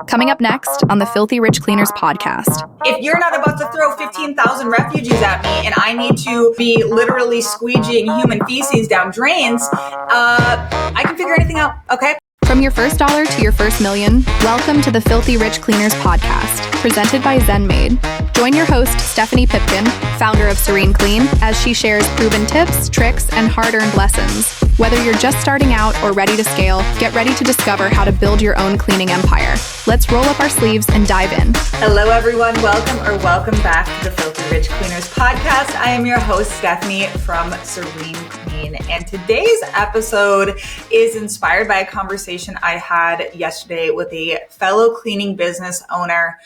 Coming up next on the Filthy Rich Cleaners podcast. If you're not about to throw 15,000 refugees at me and I need to be literally squeegeeing human feces down drains, I can figure anything out, okay? From your first dollar to your first million, welcome to the Filthy Rich Cleaners podcast, presented by ZenMade. Join your host, Stephanie Pipkin, founder of Serene Clean, as she shares proven tips, tricks, and hard-earned lessons. Whether you're just starting out or ready to scale, get ready to discover how to build your own cleaning empire. Let's roll up our sleeves and dive in. Hello, everyone. Welcome back to the Filthy Rich Cleaners podcast. I am your host, Stephanie from Serene Clean, and today's episode is inspired by a conversation I had yesterday with a fellow cleaning business owner.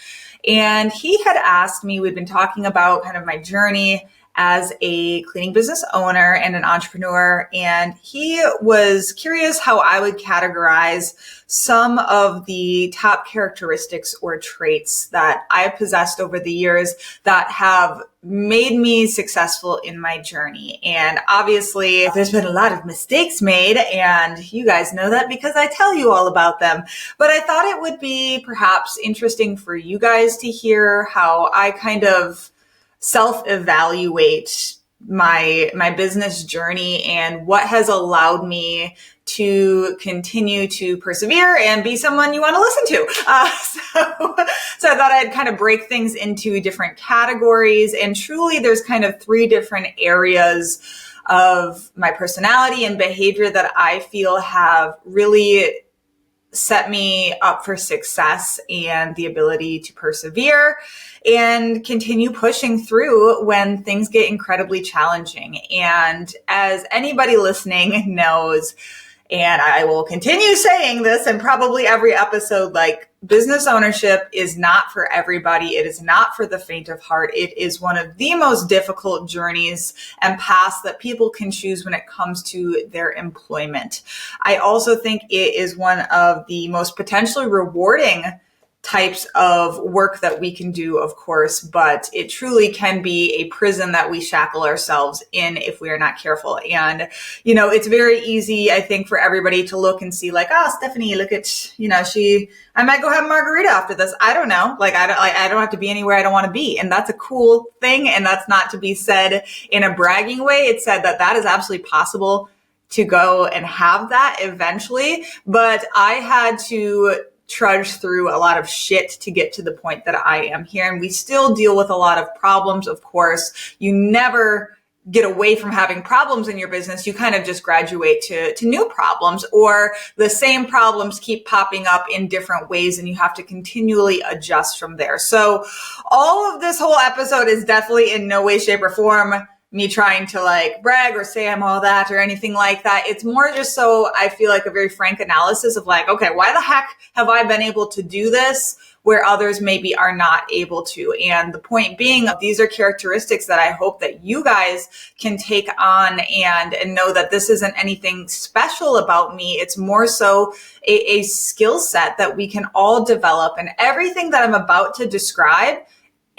And he had asked me, we'd been talking about kind of my journey as a cleaning business owner and an entrepreneur. And he was curious how I would categorize some of the top characteristics or traits that I possessed over the years that have made me successful in my journey. And obviously there's been a lot of mistakes made, and you guys know that because I tell you all about them. But I thought it would be perhaps interesting for you guys to hear how I kind of self-evaluate my business journey and what has allowed me to continue to persevere and be someone you want to listen to. So I thought I'd kind of break things into different categories. And truly, there's kind of three different areas of my personality and behavior that I feel have really set me up for success and the ability to persevere and continue pushing through when things get incredibly challenging. And as anybody listening knows, and I will continue saying this in probably every episode, like, business ownership is not for everybody. It is not for the faint of heart. It is one of the most difficult journeys and paths that people can choose when it comes to their employment. I also think it is one of the most potentially rewarding types of work that we can do, of course, but it truly can be a prison that we shackle ourselves in if we are not careful. And, you know, it's very easy, I think, for everybody to look and see like, oh, Stephanie, look at, you know, I might go have a margarita after this. I don't know. Like, I don't have to be anywhere I don't want to be. And that's a cool thing. And that's not to be said in a bragging way. It's said that is absolutely possible to go and have that eventually. But I had to trudge through a lot of shit to get to the point that I am here. And we still deal with a lot of problems, of course. You never get away from having problems in your business. You kind of just graduate to new problems, or the same problems keep popping up in different ways and you have to continually adjust from there. So all of this whole episode is definitely in no way, shape, or form me trying to like brag or say I'm all that or anything like that. It's more just so I feel like a very frank analysis of like, okay, why the heck have I been able to do this where others maybe are not able to? And the point being, these are characteristics that I hope that you guys can take on and know that this isn't anything special about me. It's more so a skill set that we can all develop. And everything that I'm about to describe,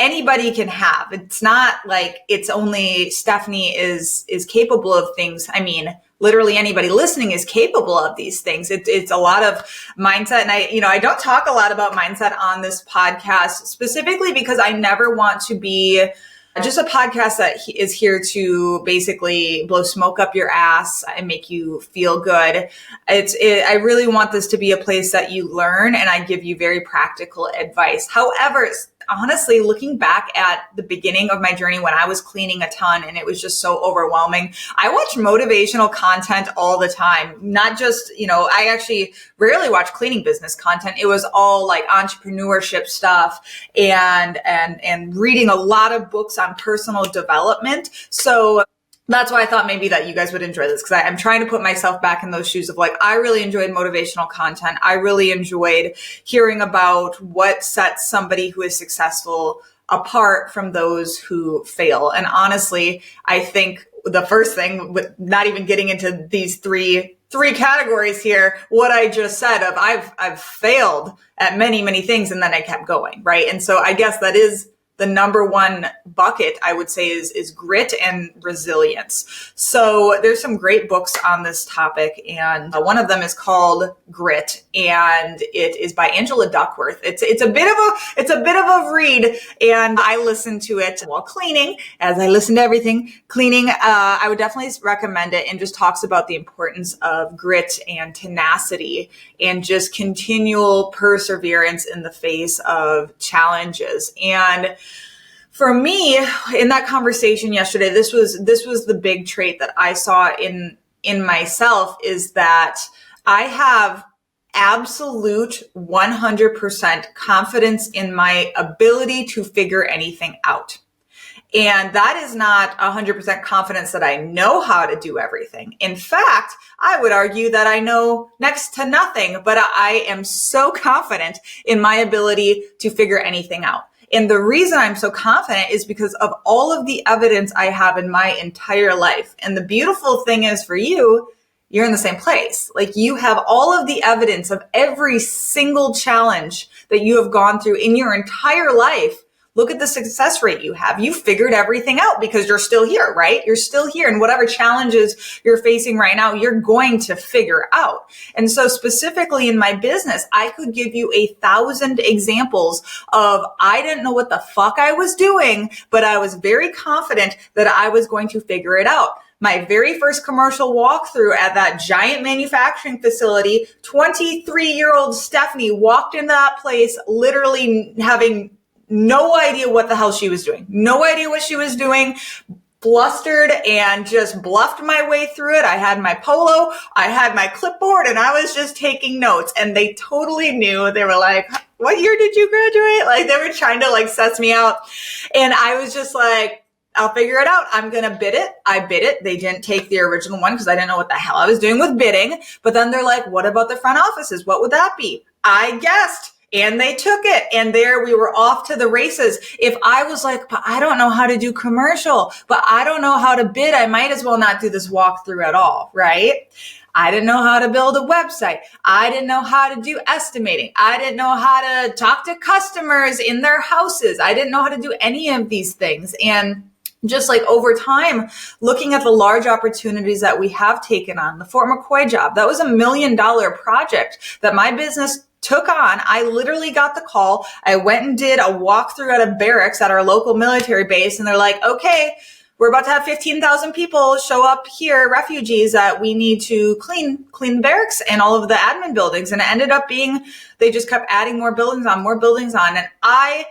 anybody can have. It's not like it's only Stephanie is capable of things. I mean, literally anybody listening is capable of these things. It's a lot of mindset. And I don't talk a lot about mindset on this podcast specifically because I never want to be just a podcast that is here to basically blow smoke up your ass and make you feel good. I really want this to be a place that you learn and I give you very practical advice. However, honestly, looking back at the beginning of my journey when I was cleaning a ton and it was just so overwhelming, I watch motivational content all the time. Not just, I actually rarely watch cleaning business content. It was all like entrepreneurship stuff and reading a lot of books on personal development. So that's why I thought maybe that you guys would enjoy this, because I'm trying to put myself back in those shoes of like, I really enjoyed motivational content. I really enjoyed hearing about what sets somebody who is successful apart from those who fail. And honestly, I think the first thing, with not even getting into these three categories here, what I just said of I've failed at many, many things and then I kept going, right? And so I guess that is the number one bucket, I would say, is grit and resilience. So there's some great books on this topic, and one of them is called Grit, and it is by Angela Duckworth. It's a bit of a read, and I listened to it while cleaning, as I listen to everything cleaning. I would definitely recommend it, and just talks about the importance of grit and tenacity and just continual perseverance in the face of challenges. And for me, in that conversation yesterday, this was the big trait that I saw in myself, is that I have absolute 100% confidence in my ability to figure anything out. And that is not 100% confidence that I know how to do everything. In fact, I would argue that I know next to nothing, but I am so confident in my ability to figure anything out. And the reason I'm so confident is because of all of the evidence I have in my entire life. And the beautiful thing is, for you, you're in the same place. Like, you have all of the evidence of every single challenge that you have gone through in your entire life. Look at the success rate you have. You figured everything out because you're still here, right? You're still here. And whatever challenges you're facing right now, you're going to figure out. And so specifically in my business, I could give you 1,000 examples of, I didn't know what the fuck I was doing, but I was very confident that I was going to figure it out. My very first commercial walkthrough at that giant manufacturing facility, 23-year-old Stephanie walked into that place literally having no idea what the hell she was doing. No idea what she was doing. Blustered and just bluffed my way through it. I had my polo, I had my clipboard, and I was just taking notes. And they totally knew. They were like, "What year did you graduate?" Like, they were trying to like suss me out. And I was just like, I'll figure it out. I'm going to bid it. I bid it. They didn't take the original one because I didn't know what the hell I was doing with bidding. But then they're like, "What about the front offices? What would that be?" I guessed. And they took it, and there we were off to the races. If I was like, "But I don't know how to do commercial, but I don't know how to bid," I might as well not do this walkthrough at all, right? I didn't know how to build a website. I didn't know how to do estimating. I didn't know how to talk to customers in their houses. I didn't know how to do any of these things. And just like over time, looking at the large opportunities that we have taken on, the Fort McCoy job, that was $1 million project that my business took on. I literally got the call. I went and did a walkthrough at a barracks at our local military base. And they're like, "Okay, we're about to have 15,000 people show up here, refugees that we need to clean the barracks and all of the admin buildings." And it ended up being, they just kept adding more buildings on. And I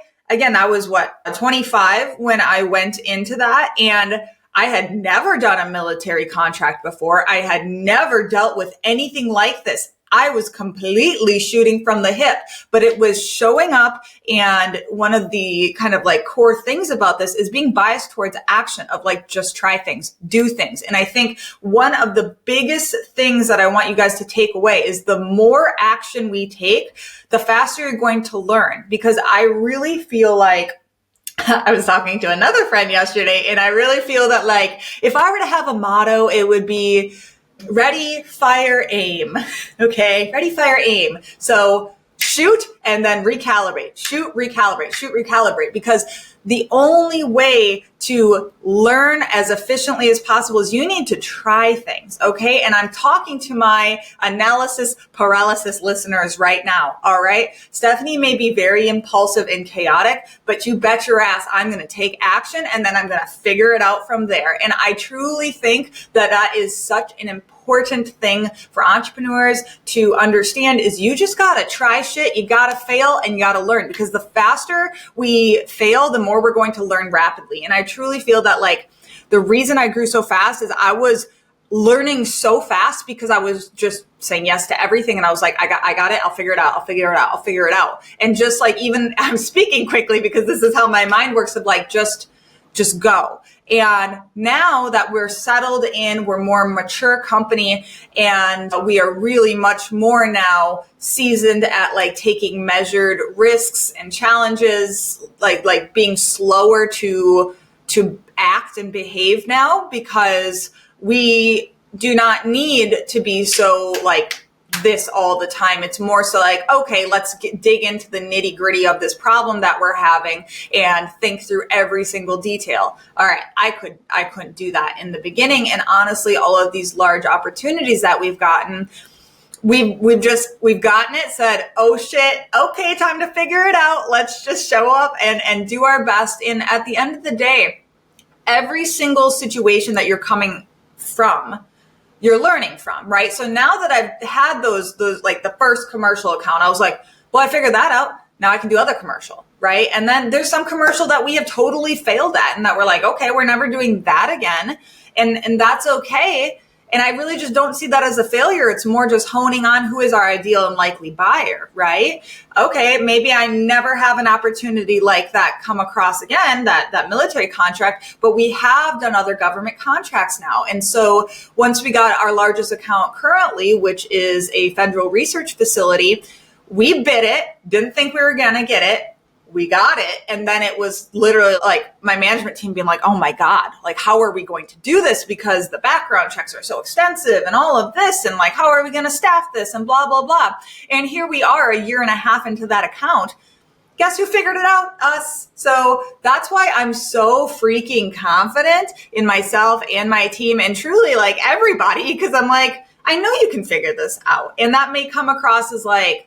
was 25 when I went into that. And I had never done a military contract before. I had never dealt with anything like this. I was completely shooting from the hip, but it was showing up. And one of the kind of like core things about this is being biased towards action, of like, just try things, do things. And I think one of the biggest things that I want you guys to take away is the more action we take, the faster you're going to learn. Because I really feel like, I was talking to another friend yesterday, and I really feel that, like, if I were to have a motto, it would be ready, fire, aim. Okay. Ready, fire, aim. So shoot and then recalibrate, shoot, recalibrate, shoot, recalibrate, because the only way to learn as efficiently as possible is you need to try things. Okay. And I'm talking to my analysis paralysis listeners right now. All right. Stephanie may be very impulsive and chaotic, but you bet your ass I'm going to take action, and then I'm going to figure it out from there. And I truly think that that is such an important thing for entrepreneurs to understand, is you just got to try shit. You got to fail and you got to learn, because the faster we fail, the more we're going to learn rapidly. And I truly feel that, like, the reason I grew so fast is I was learning so fast because I was just saying yes to everything. And I was like, I got it. I'll figure it out. And just like, even I'm speaking quickly because this is how my mind works, of like, just go. And now that we're settled in, we're more mature company, and we are really much more now seasoned at like taking measured risks and challenges, like being slower to act and behave now, because we do not need to be so like this all the time. It's more so like, okay, let's dig into the nitty gritty of this problem that we're having and think through every single detail. All right, I couldn't do that in the beginning. And honestly, all of these large opportunities that we've gotten, we've gotten it, said, oh shit, okay, time to figure it out. Let's just show up and do our best. And at the end of the day, every single situation that you're coming from, you're learning from, right? So now that I've had those like the first commercial account, I was like, well, I figured that out. Now I can do other commercial, right? And then there's some commercial that we have totally failed at and that we're like, okay, we're never doing that again. And that's okay. And I really just don't see that as a failure. It's more just honing on who is our ideal and likely buyer, right? Okay, maybe I never have an opportunity like that come across again, that military contract, but we have done other government contracts now. And so once we got our largest account currently, which is a federal research facility, we bid it, didn't think we were going to get it. We got it. And then it was literally like my management team being like, oh my God, like, how are we going to do this? Because the background checks are so extensive and all of this. And like, how are we going to staff this and blah, blah, blah. And here we are a year and a half into that account. Guess who figured it out? Us. So that's why I'm so freaking confident in myself and my team and truly like everybody, because I'm like, I know you can figure this out. And that may come across as like,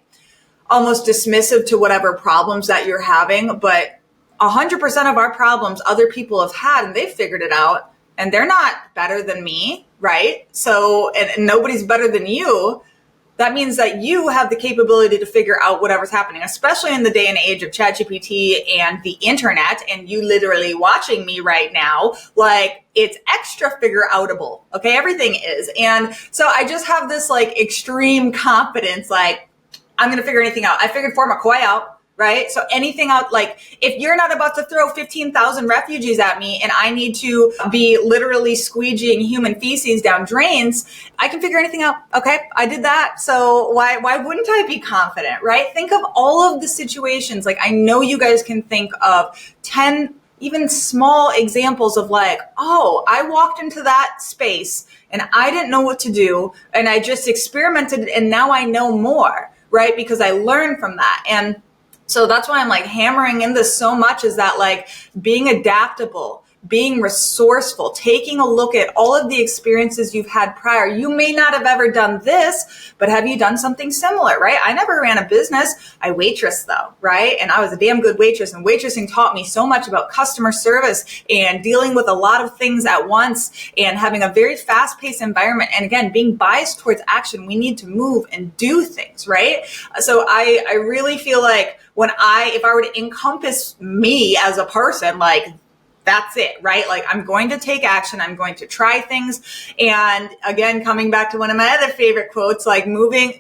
almost dismissive to whatever problems that you're having, but 100% of our problems other people have had and they've figured it out and they're not better than me, right? So, and nobody's better than you. That means that you have the capability to figure out whatever's happening, especially in the day and age of ChatGPT and the internet and you literally watching me right now, like it's extra figure outable. Okay. Everything is. And so I just have this like extreme confidence, like, I'm going to figure anything out. I figured Fort McCoy out, right? So anything out, like if you're not about to throw 15,000 refugees at me and I need to be literally squeegeeing human feces down drains, I can figure anything out. Okay, I did that. So why wouldn't I be confident, right? Think of all of the situations. Like I know you guys can think of 10 even small examples of like, oh, I walked into that space and I didn't know what to do and I just experimented and now I know more. Right? Because I learned from that. And so that's why I'm like hammering in this so much is that like being adaptable, being resourceful, taking a look at all of the experiences you've had prior. You may not have ever done this, but have you done something similar, right? I never ran a business. I waitressed though, right? And I was a damn good waitress and waitressing taught me so much about customer service and dealing with a lot of things at once and having a very fast-paced environment. And again, being biased towards action, we need to move and do things, right? So I really feel like if I were to encompass me as a person, like that's it, right? Like I'm going to take action. I'm going to try things. And again, coming back to one of my other favorite quotes, like moving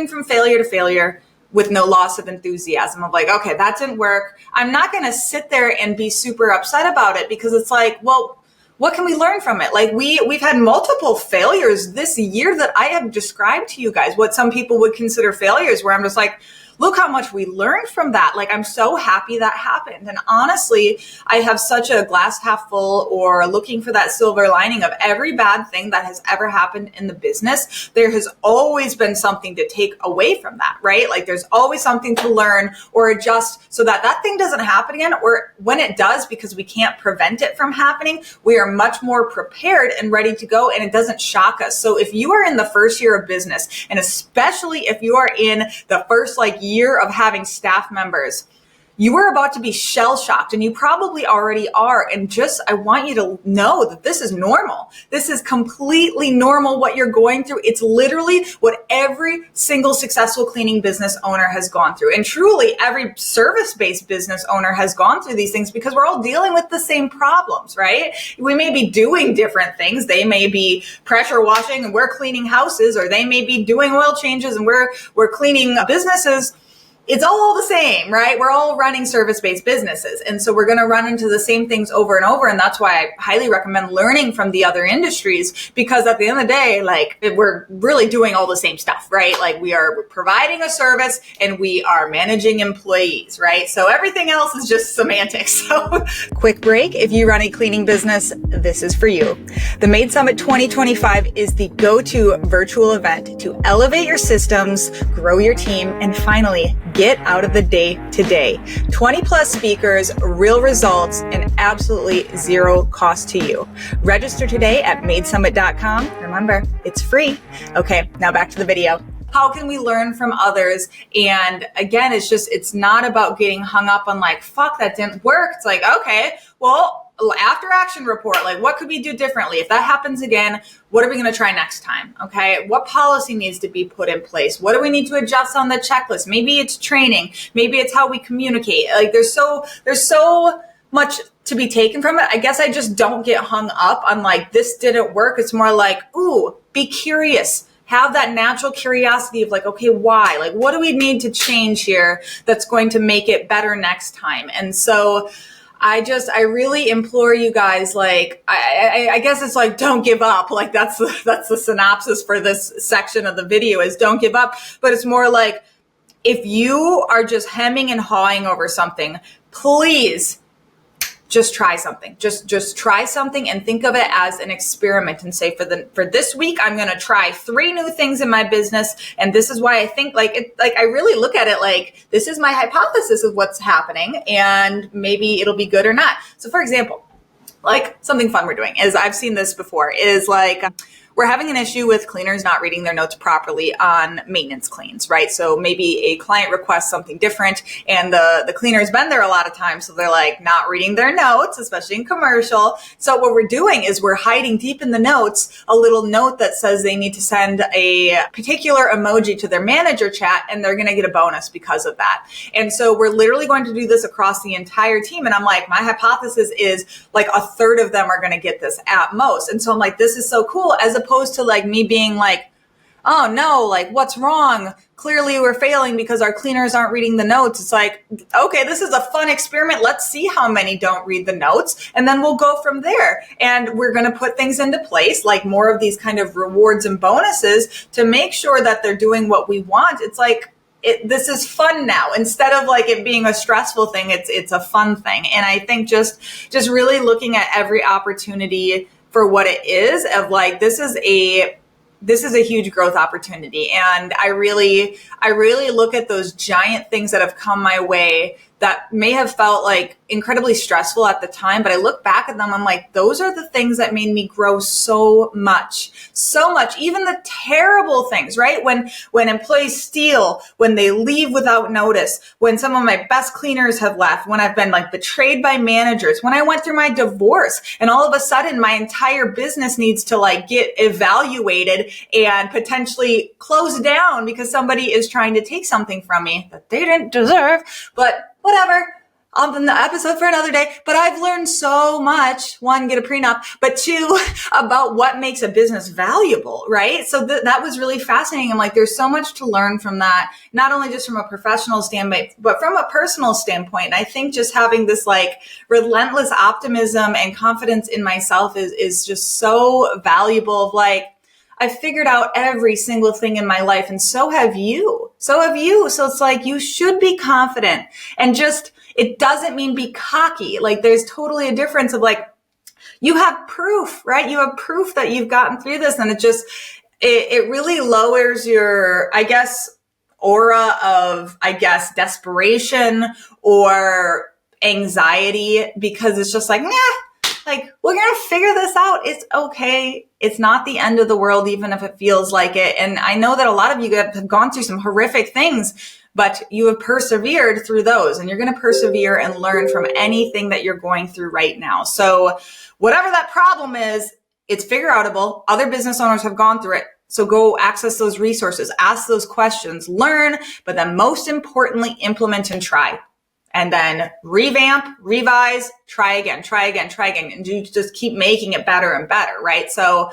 from failure to failure with no loss of enthusiasm of like, okay, that didn't work. I'm not going to sit there and be super upset about it because it's like, well, what can we learn from it? Like we've had multiple failures this year that I have described to you guys, what some people would consider failures, where I'm just like, look how much we learned from that. Like, I'm so happy that happened. And honestly, I have such a glass half full or looking for that silver lining of every bad thing that has ever happened in the business. There has always been something to take away from that, right? Like there's always something to learn or adjust so that that thing doesn't happen again. Or when it does, because we can't prevent it from happening, we are much more prepared and ready to go and it doesn't shock us. So if you are in the first year of business, and especially if you are in the first year of having staff members, you are about to be shell shocked and you probably already are. And I want you to know that this is normal. This is completely normal what you're going through. It's literally what every single successful cleaning business owner has gone through. And truly every service-based business owner has gone through these things because we're all dealing with the same problems, right? We may be doing different things. They may be pressure washing and we're cleaning houses, or they may be doing oil changes and we're cleaning businesses. it's all the same, right? We're all running service-based businesses. And so we're going to run into the same things over and over. And that's why I highly recommend learning from the other industries, because at the end of the day, like, we're really doing all the same stuff, right? Like, we're providing a service and we are managing employees, right? So everything else is just semantics. So quick break. If you run a cleaning business, this is for you. The Maid Summit 2025 is the go-to virtual event to elevate your systems, grow your team, and finally get out of the day-to-day. 20 plus speakers, real results, and absolutely zero cost to you. Register today at maidsummit.com. Remember, it's free. Okay, now back to the video. How can we learn from others? And again, it's not about getting hung up on like, fuck, that didn't work. It's like, okay, well, after action report, like, what could we do differently? If that happens again, what are we going to try next time? Okay. What policy needs to be put in place? What do we need to adjust on the checklist? Maybe it's training. Maybe it's how we communicate. Like, there's so much to be taken from it. I guess I just don't get hung up on like, this didn't work. It's more like, ooh, be curious. Have that natural curiosity of like, okay, why? Like, what do we need to change here that's going to make it better next time? And so I really implore you guys, like, I guess it's like, don't give up. Like, that's the synopsis for this section of the video, is don't give up. But it's more like, if you are just hemming and hawing over something, please just try something. Just try something and think of it as an experiment, and say, for this week, I'm going to try 3 new things in my business. And this is why I think I really look at it like, this is my hypothesis of what's happening, and maybe it'll be good or not. So for example, like, something fun we're doing is, I've seen this before, is like, we're having an issue with cleaners not reading their notes properly on maintenance cleans, right? So maybe a client requests something different, and the cleaner's been there a lot of times, so they're like not reading their notes, especially in commercial. So what we're doing is we're hiding deep in the notes a little note that says they need to send a particular emoji to their manager chat, and they're going to get a bonus because of that. And so we're literally going to do this across the entire team. And I'm like, my hypothesis is like a third of them are going to get this at most. And so I'm like, this is so cool, as opposed to like me being like, oh no, like, what's wrong? Clearly we're failing because our cleaners aren't reading the notes. It's like, okay, this is a fun experiment. Let's see how many don't read the notes, and then we'll go from there. And we're going to put things into place, like more of these kind of rewards and bonuses, to make sure that they're doing what we want. It's like, this is fun now, instead of like it being a stressful thing. It's a fun thing. And I think just really looking at every opportunity for what it is, of like, this is a huge growth opportunity. And I really look at those giant things that have come my way that may have felt like incredibly stressful at the time, but I look back at them, I'm like, those are the things that made me grow so much, even the terrible things, right? When employees steal, when they leave without notice, when some of my best cleaners have left, when I've been like betrayed by managers, when I went through my divorce, and all of a sudden my entire business needs to like get evaluated and potentially closed down because somebody is trying to take something from me that they didn't deserve. But whatever, on the episode for another day. But I've learned so much. 1, get a prenup, but 2, about what makes a business valuable, right? So that was really fascinating. I'm like, there's so much to learn from that, not only just from a professional standpoint, but from a personal standpoint. And I think just having this like relentless optimism and confidence in myself is just so valuable. Like, I've figured out every single thing in my life, and so have you. So it's like, you should be confident, and just, it doesn't mean be cocky. Like, there's totally a difference of like, you have proof, right? You have proof that you've gotten through this, and it really lowers your, I guess, aura of, I guess, desperation or anxiety, because it's just like, like, we're going to figure this out. It's okay. It's not the end of the world, even if it feels like it. And I know that a lot of you have gone through some horrific things, but you have persevered through those, and you're going to persevere and learn from anything that you're going through right now. So whatever that problem is, it's figure outable. Other business owners have gone through it. So go access those resources, ask those questions, learn, but then most importantly, implement and try. And then revamp, revise, try again, and you just keep making it better and better, right? So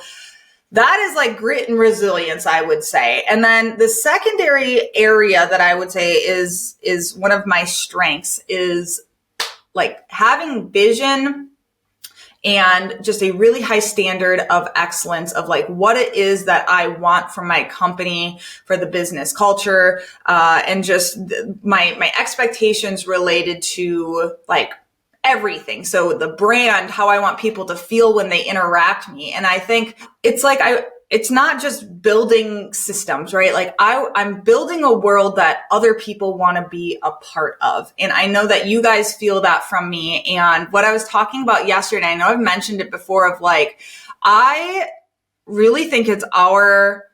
that is like grit and resilience, I would say. And then the secondary area that I would say is one of my strengths is like having vision and just a really high standard of excellence of like what it is that I want from my company, for the business culture, and just my expectations related to like everything. So the brand, how I want people to feel when they interact me. And I think it's like it's not just building systems, right? Like I'm building a world that other people want to be a part of. And I know that you guys feel that from me. And what I was talking about yesterday, I know I've mentioned it before, of like, I really think it's our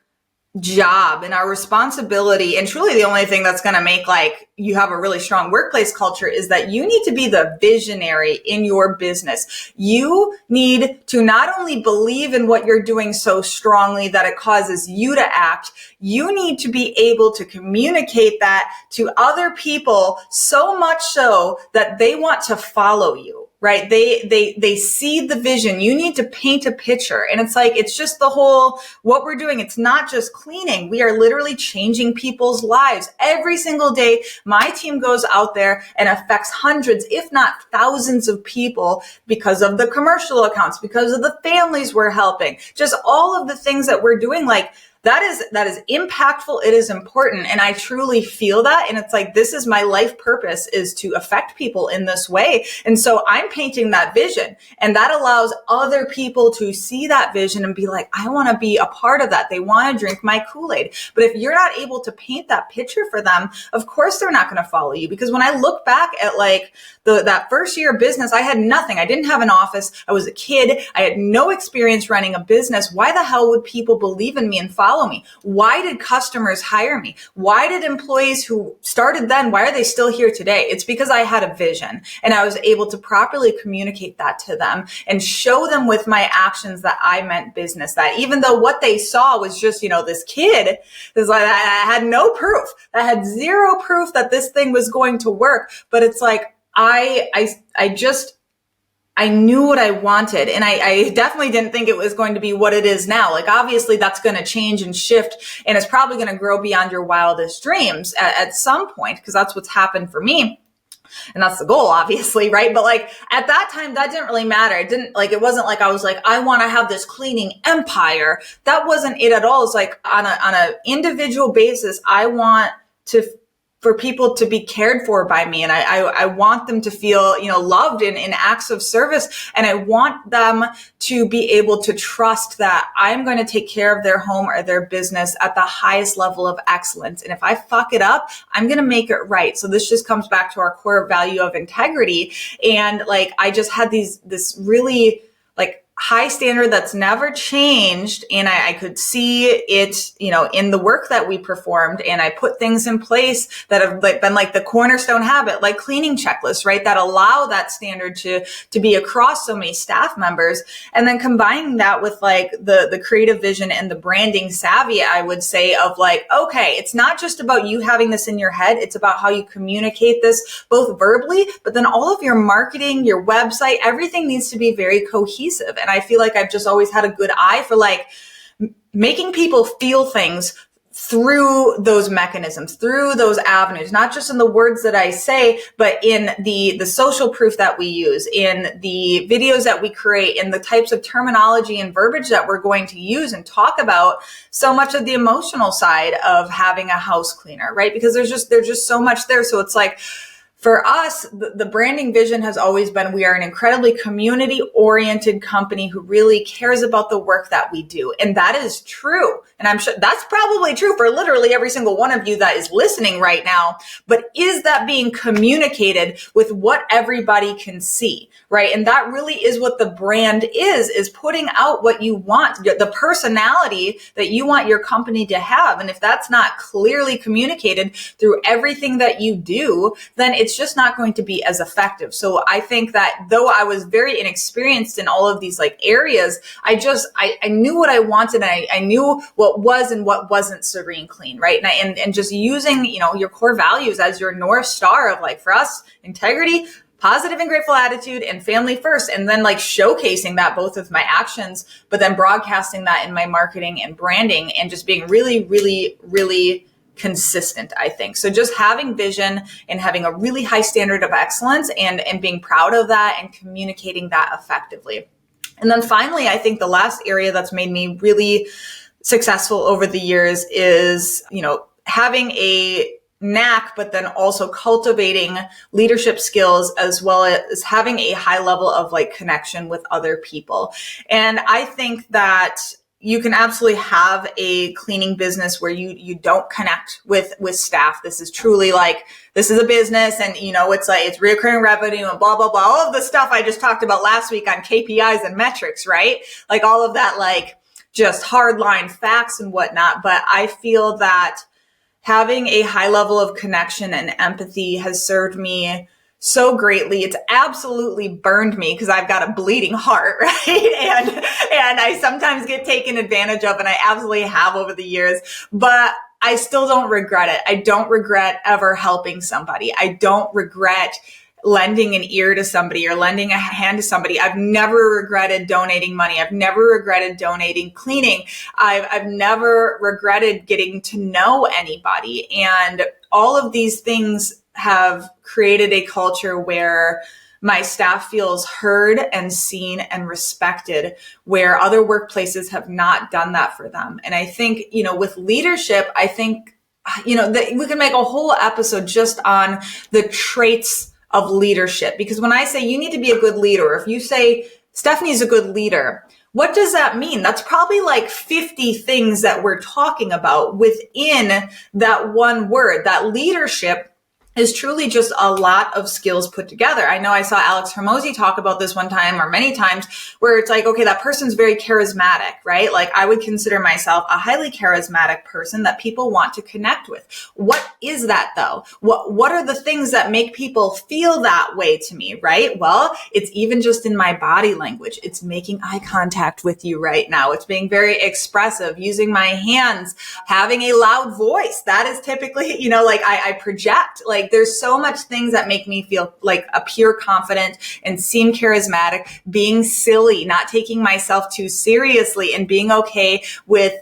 job and our responsibility, and truly the only thing that's going to make like you have a really strong workplace culture, is that you need to be the visionary in your business. You need to not only believe in what you're doing so strongly that it causes you to act, you need to be able to communicate that to other people so much so that they want to follow you. Right? They see the vision. You need to paint a picture. And it's like, it's just the whole, what we're doing. It's not just cleaning. We are literally changing people's lives every single day. My team goes out there and affects hundreds, if not thousands of people because of the commercial accounts, because of the families we're helping, just all of the things that we're doing. Like, that is impactful. It is important. And I truly feel that. And it's like, this is my life purpose, is to affect people in this way. And so I'm painting that vision, and that allows other people to see that vision and be like, I want to be a part of that. They want to drink my Kool-Aid. But if you're not able to paint that picture for them, of course, they're not going to follow you. Because when I look back at like that first year of business, I had nothing. I didn't have an office. I was a kid. I had no experience running a business. Why the hell would people believe in me and follow me? Why did customers hire me? Why did employees who started then, why are they still here today? It's because I had a vision, and I was able to properly communicate that to them and show them with my actions that I meant business. That even though what they saw was just, this kid, is like, I had no proof. I had zero proof that this thing was going to work. But it's like, I knew what I wanted, and I definitely didn't think it was going to be what it is now. Like, obviously that's going to change and shift, and it's probably going to grow beyond your wildest dreams at some point, because that's what's happened for me. And that's the goal, obviously, right? But like at that time, that didn't really matter. It wasn't like I was like, I want to have this cleaning empire. That wasn't it at all. It's like on a individual basis, I want for people to be cared for by me. And I want them to feel, loved in acts of service. And I want them to be able to trust that I'm going to take care of their home or their business at the highest level of excellence. And if I fuck it up, I'm going to make it right. So this just comes back to our core value of integrity. And like, I just had this really like high standard that's never changed. And I could see it, in the work that we performed. And I put things in place that have been like the cornerstone habit, like cleaning checklists, right? That allow that standard to be across so many staff members. And then combining that with like the creative vision and the branding savvy, I would say, of like, okay, it's not just about you having this in your head. It's about how you communicate this both verbally, but then all of your marketing, your website, everything needs to be very cohesive. And I feel like I've just always had a good eye for like making people feel things through those mechanisms, through those avenues, not just in the words that I say, but in the social proof that we use, in the videos that we create, in the types of terminology and verbiage that we're going to use and talk about. So much of the emotional side of having a house cleaner, right? Because there's just so much there. So it's like, for us, the branding vision has always been, we are an incredibly community-oriented company who really cares about the work that we do. And that is true. And I'm sure that's probably true for literally every single one of you that is listening right now. But is that being communicated with what everybody can see, right? And that really is what the brand is putting out what you want, the personality that you want your company to have. And if that's not clearly communicated through everything that you do, then it's just not going to be as effective. So I think that though I was very inexperienced in all of these like areas, I knew what I wanted. And I knew what was and what wasn't Serene Clean, right? And just using, your core values as your North Star of like, for us, integrity, positive and grateful attitude and family first, and then like showcasing that both with my actions, but then broadcasting that in my marketing and branding, and just being really, really, really consistent, I think. So just having vision and having a really high standard of excellence and being proud of that and communicating that effectively. And then finally, I think the last area that's made me really successful over the years is, having a knack, but then also cultivating leadership skills, as well as having a high level of like connection with other people. And I think that you can absolutely have a cleaning business where you don't connect with staff. This is truly like, this is a business, and it's like, it's recurring revenue and blah, blah, blah. All of the stuff I just talked about last week on KPIs and metrics, right? Like all of that, like just hardline facts and whatnot. But I feel that having a high level of connection and empathy has served me so greatly. It's absolutely burned me because I've got a bleeding heart, right? And I sometimes get taken advantage of, and I absolutely have over the years, but I still don't regret it. I don't regret ever helping somebody. I don't regret lending an ear to somebody or lending a hand to somebody. I've never regretted donating money. I've never regretted donating cleaning. I've never regretted getting to know anybody. And all of these things have created a culture where my staff feels heard and seen and respected, where other workplaces have not done that for them. And I think, with leadership, I think, that we can make a whole episode just on the traits of leadership. Because when I say you need to be a good leader, or if you say Stephanie's a good leader, what does that mean? That's probably like 50 things that we're talking about within that one word. That leadership is truly just a lot of skills put together. I know I saw Alex Hormozy talk about this one time, or many times, where it's like, okay, that person's very charismatic, right? Like I would consider myself a highly charismatic person that people want to connect with. What is that though? What are the things that make people feel that way to me, right? Well, it's even just in my body language. It's making eye contact with you right now. It's being very expressive, using my hands, having a loud voice. That is typically, like I project. Like there's so much things that make me feel like a pure confident and seem charismatic, being silly, not taking myself too seriously, and being okay with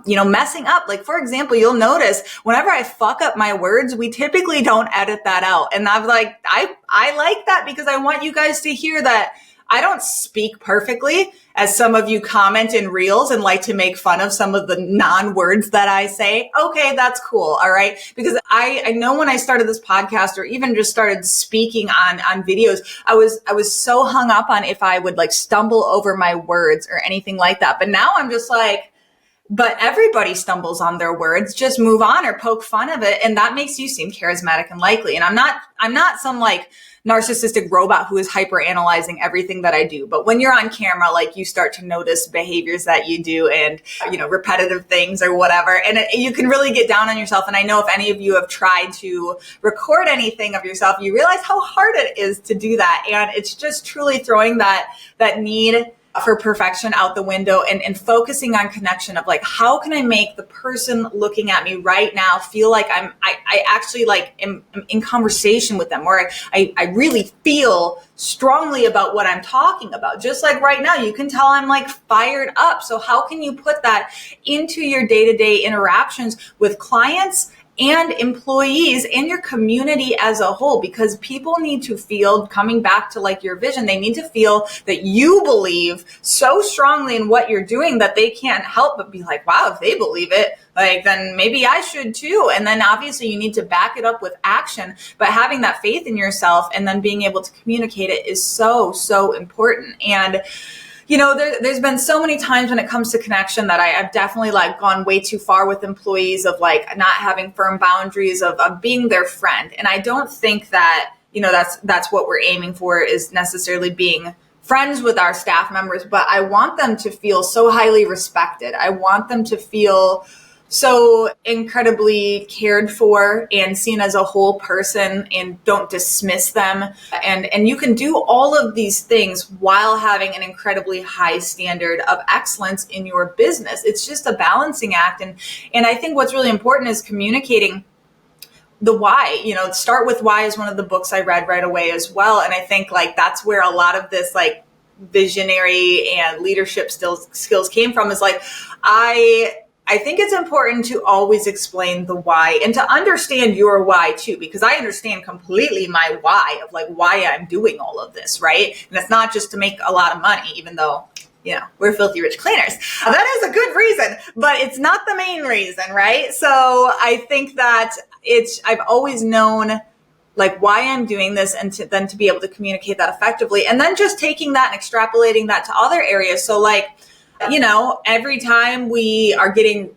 messing up. Like, for example, you'll notice whenever I fuck up my words, we typically don't edit that out. And I'm like, I like that, because I want you guys to hear that I don't speak perfectly, as some of you comment in reels and like to make fun of some of the non-words that I say. Okay, that's cool. All right. Because I know when I started this podcast, or even just started speaking on videos, I was so hung up on if I would like stumble over my words or anything like that. But now I'm just like, but everybody stumbles on their words. Just move on or poke fun of it. And that makes you seem charismatic and likely. And I'm not some like narcissistic robot who is hyper analyzing everything that I do. But when you're on camera, like you start to notice behaviors that you do, and, repetitive things or whatever. And you can really get down on yourself. And I know if any of you have tried to record anything of yourself, you realize how hard it is to do that. And it's just truly throwing that need for perfection out the window, and focusing on connection of like, how can I make the person looking at me right now feel like I actually like am in conversation with them, or I really feel strongly about what I'm talking about. Just like right now, you can tell I'm like fired up. So how can you put that into your day-to-day interactions with clients and employees and your community as a whole? Because people need to feel, coming back to like your vision, they need to feel that you believe so strongly in what you're doing that they can't help but be like, wow, if they believe it, like, then maybe I should too. And then obviously you need to back it up with action, but having that faith in yourself and then being able to communicate it is so, so important. And there's been so many times when it comes to connection that I've definitely like gone way too far with employees, of like not having firm boundaries, of being their friend. And I don't think that, that's what we're aiming for, is necessarily being friends with our staff members, but I want them to feel so highly respected. I want them to feel so incredibly cared for and seen as a whole person, and don't dismiss them. And you can do all of these things while having an incredibly high standard of excellence in your business. It's just a balancing act. And I think what's really important is communicating the why, start with why is one of the books I read right away as well. And I think like that's where a lot of this like visionary and leadership skills came from, is like, I think it's important to always explain the why and to understand your why too, because I understand completely my why of like why I'm doing all of this, right? And it's not just to make a lot of money, even though, we're filthy rich cleaners. That is a good reason, but it's not the main reason, right? So I think that I've always known like why I'm doing this, and then to be able to communicate that effectively, and then just taking that and extrapolating that to other areas. So like, every time we are getting,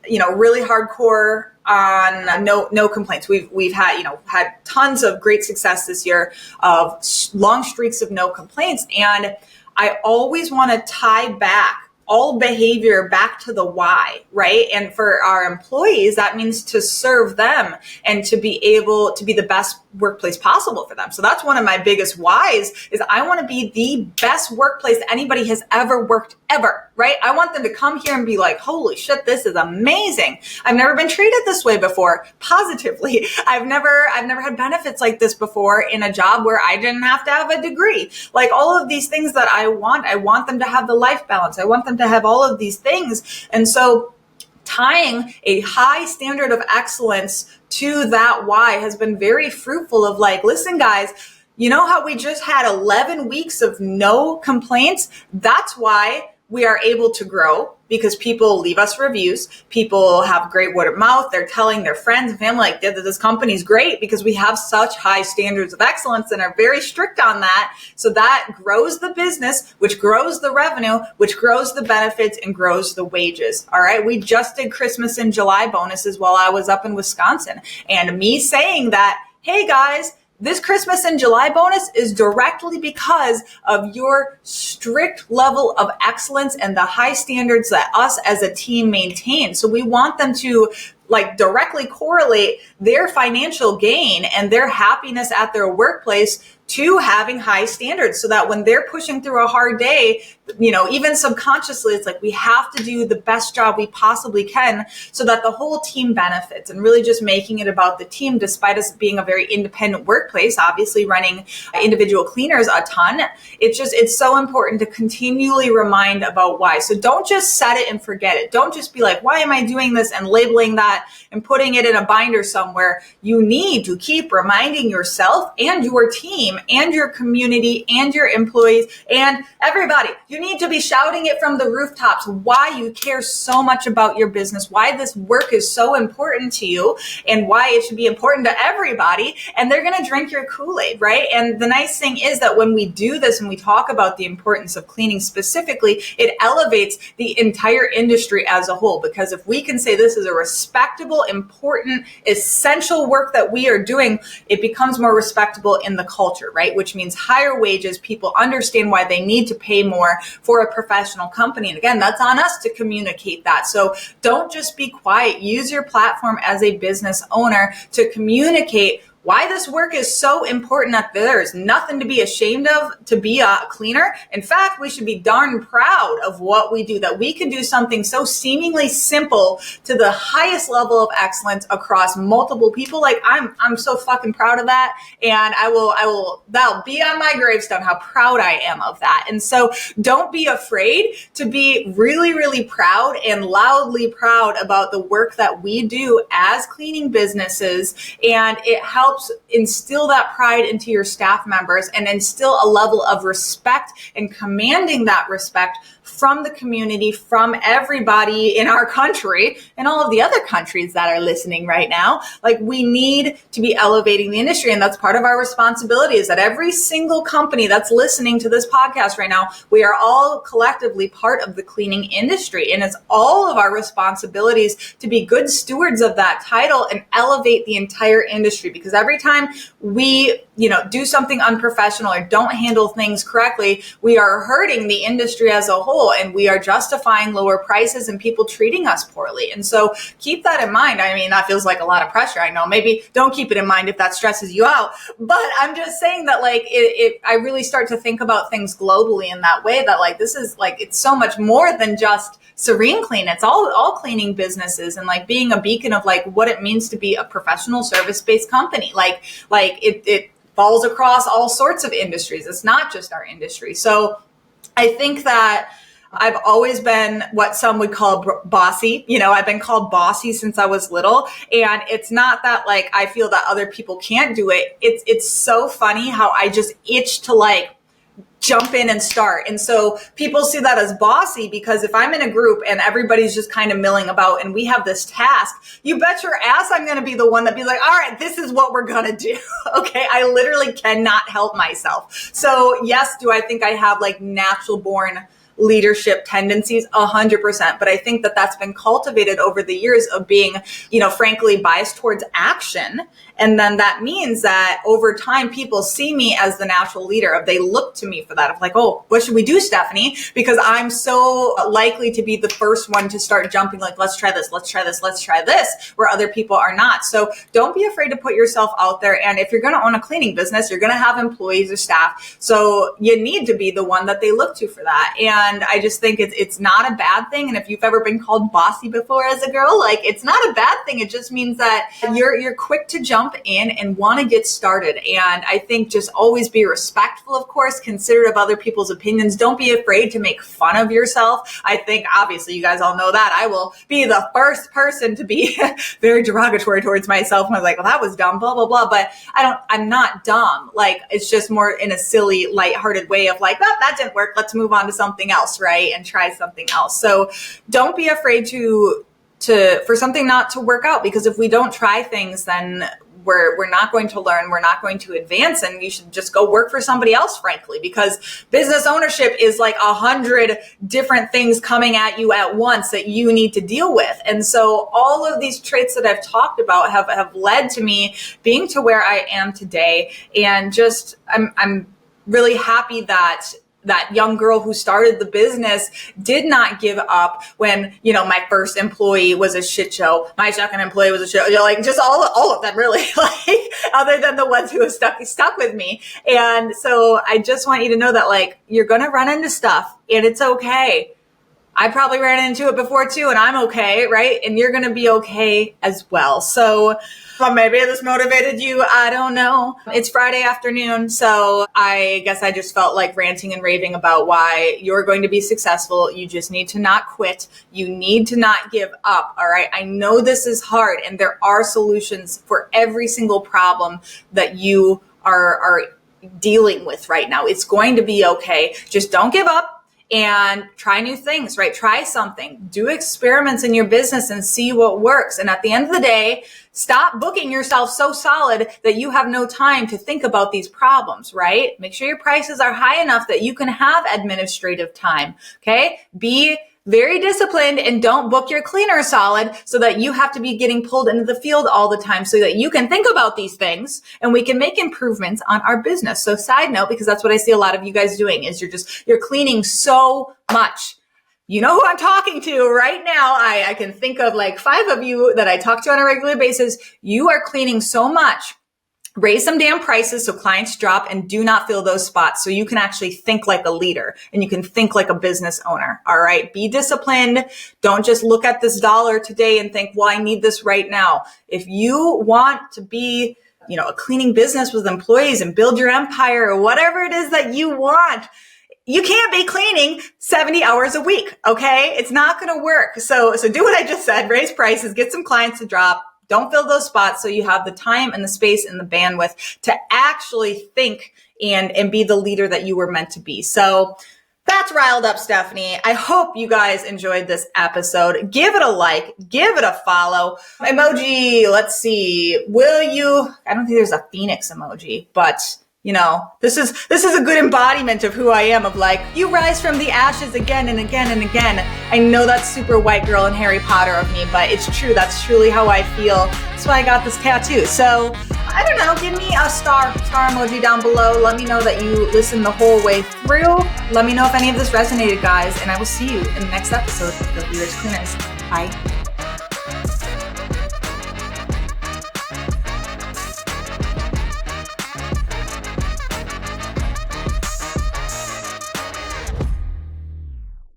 really hardcore on no complaints. We've had tons of great success this year of long streaks of no complaints. And I always want to tie back all behavior back to the why, right? And for our employees, that means to serve them and to be able to be the best workplace possible for them. So that's one of my biggest whys, is I want to be the best workplace anybody has ever worked ever, right? I want them to come here and be like, holy shit, this is amazing. I've never been treated this way before, positively. I've never had benefits like this before in a job where I didn't have to have a degree. Like all of these things that I want them to have the life balance. I want them to have all of these things. And so tying a high standard of excellence to that why has been very fruitful of like, listen guys, you know how we just had 11 weeks of no complaints? That's why we are able to grow, because people leave us reviews. People have great word of mouth. They're telling their friends and family like that this company's great because we have such high standards of excellence and are very strict on that. So that grows the business, which grows the revenue, which grows the benefits and grows the wages. All right. We just did Christmas and July bonuses while I was up in Wisconsin, and me saying that, hey guys, this Christmas and July bonus is directly because of your strict level of excellence and the high standards that us as a team maintain. So we want them to like directly correlate their financial gain and their happiness at their workplace to having high standards, so that when they're pushing through a hard day, even subconsciously, it's like we have to do the best job we possibly can so that the whole team benefits, and really just making it about the team, despite us being a very independent workplace, obviously running individual cleaners a ton. It's so important to continually remind about why. So don't just set it and forget it. Don't just be like, why am I doing this, and labeling that and putting it in a binder somewhere. You need to keep reminding yourself and your team and your community and your employees and everybody. You need to be shouting it from the rooftops why you care so much about your business, why this work is so important to you, and why it should be important to everybody. And they're going to drink your Kool-Aid, right? And the nice thing is that when we do this and we talk about the importance of cleaning specifically, it elevates the entire industry as a whole. Because if we can say this is a respectable, important, essential work that we are doing, it becomes more respectable in the culture, right? Which means higher wages. People understand why they need to pay more for a professional company. And again, that's on us to communicate that. So don't just be quiet. Use your platform as a business owner to communicate why this work is so important, that there's nothing to be ashamed of to be a cleaner. In fact, we should be darn proud of what we do, that we can do something so seemingly simple to the highest level of excellence across multiple people. Like I'm so fucking proud of that. And that'll be on my gravestone, how proud I am of that. And so don't be afraid to be really, really proud and loudly proud about the work that we do as cleaning businesses. And it helps instill that pride into your staff members and instill a level of respect and commanding that respect from the community, from everybody in our country and all of the other countries that are listening right now. Like, we need to be elevating the industry. And that's part of our responsibility, is that every single company that's listening to this podcast right now, we are all collectively part of the cleaning industry. And it's all of our responsibilities to be good stewards of that title and elevate the entire industry. Because every time we, do something unprofessional or don't handle things correctly, we are hurting the industry as a whole. whole, and we are justifying lower prices and people treating us poorly. And so keep that in mind. I mean, that feels like a lot of pressure. I know, maybe don't keep it in mind if that stresses you out, but I'm just saying that like I really start to think about things globally in that way, that like this is like, it's so much more than just Serene Clean. It's all cleaning businesses, and like being a beacon of like what it means to be a professional service-based company. Like it falls across all sorts of industries. It's not just our industry. So I think that I've always been what some would call bossy. You know, I've been called bossy since I was little. And it's not that like I feel that other people can't do it. It's so funny how I just itch to like jump in and start. And so people see that as bossy, because if I'm in a group and everybody's just kind of milling about and we have this task, you bet your ass I'm going to be the one that be like, all right, this is what we're going to do. Okay. I literally cannot help myself. So yes, do I think I have like natural born leadership tendencies? 100%. But I think that that's been cultivated over the years of being, you know, frankly biased towards action. And then that means that over time, people see me as the natural leader. They look to me for that. Of like, oh, what should we do, Stephanie? Because I'm so likely to be the first one to start jumping, like, let's try this, let's try this, let's try this, where other people are not. So don't be afraid to put yourself out there. And if you're going to own a cleaning business, you're going to have employees or staff. So you need to be the one that they look to for that. And I just think it's not a bad thing. And if you've ever been called bossy before as a girl, like, it's not a bad thing. It just means that you're quick to jump in and want to get started. And I think just always be respectful, of course, considerate of other people's opinions. Don't be afraid to make fun of yourself. I think obviously you guys all know that I will be the first person to be very derogatory towards myself. And I was like, well, that was dumb, blah, blah, blah. But I'm not dumb. Like, it's just more in a silly, lighthearted way of like, oh, that didn't work. Let's move on to something else, right? And try something else. So don't be afraid for something not to work out, because if we don't try things, then we're not going to learn, we're not going to advance, and you should just go work for somebody else, frankly, because business ownership is like 100 different things coming at you at once that you need to deal with. And so all of these traits that I've talked about have led to me being to where I am today. And just, I'm really happy that young girl who started the business did not give up when, you know, my first employee was a shit show. My second employee was a shit show. You know, like just all of them really, like, other than the ones who have stuck with me. And so I just want you to know that, like, you're going to run into stuff and it's okay. I probably ran into it before too, and I'm okay, right? And you're going to be okay as well. So maybe this motivated you. I don't know. It's Friday afternoon, so I guess I just felt like ranting and raving about why you're going to be successful. You just need to not quit. You need to not give up, all right? I know this is hard, and there are solutions for every single problem that you are dealing with right now. It's going to be okay. Just don't give up. And try new things, right? Try something, do experiments in your business and see what works. And at the end of the day, stop booking yourself so solid that you have no time to think about these problems, right? Make sure your prices are high enough that you can have administrative time, okay? Be very disciplined and don't book your cleaner solid so that you have to be getting pulled into the field all the time so that you can think about these things and we can make improvements on our business. So side note, because that's what I see a lot of you guys doing, is you're cleaning so much. You know who I'm talking to right now. I can think of like 5 of you that I talk to on a regular basis. You are cleaning so much. Raise some damn prices so clients drop, and do not fill those spots so you can actually think like a leader and you can think like a business owner. All right. Be disciplined. Don't just look at this dollar today and think, well, I need this right now. If you want to be, you know, a cleaning business with employees and build your empire or whatever it is that you want, you can't be cleaning 70 hours a week. Okay. It's not going to work. So do what I just said, raise prices, get some clients to drop. Don't fill those spots so you have the time and the space and the bandwidth to actually think and be the leader that you were meant to be. So that's riled up Stephanie. I hope you guys enjoyed this episode. Give it a like, give it a follow. Emoji, let's see. I don't think there's a phoenix emoji, but you know, this is a good embodiment of who I am, of like, you rise from the ashes again and again and again. I know that's super white girl and Harry Potter of me, but it's true. That's truly how I feel. That's why I got this tattoo. So I don't know, give me a star emoji down below. Let me know that you listened the whole way through. Let me know if any of this resonated, guys, and I will see you in the next episode of Filthy Rich Cleaners. Bye.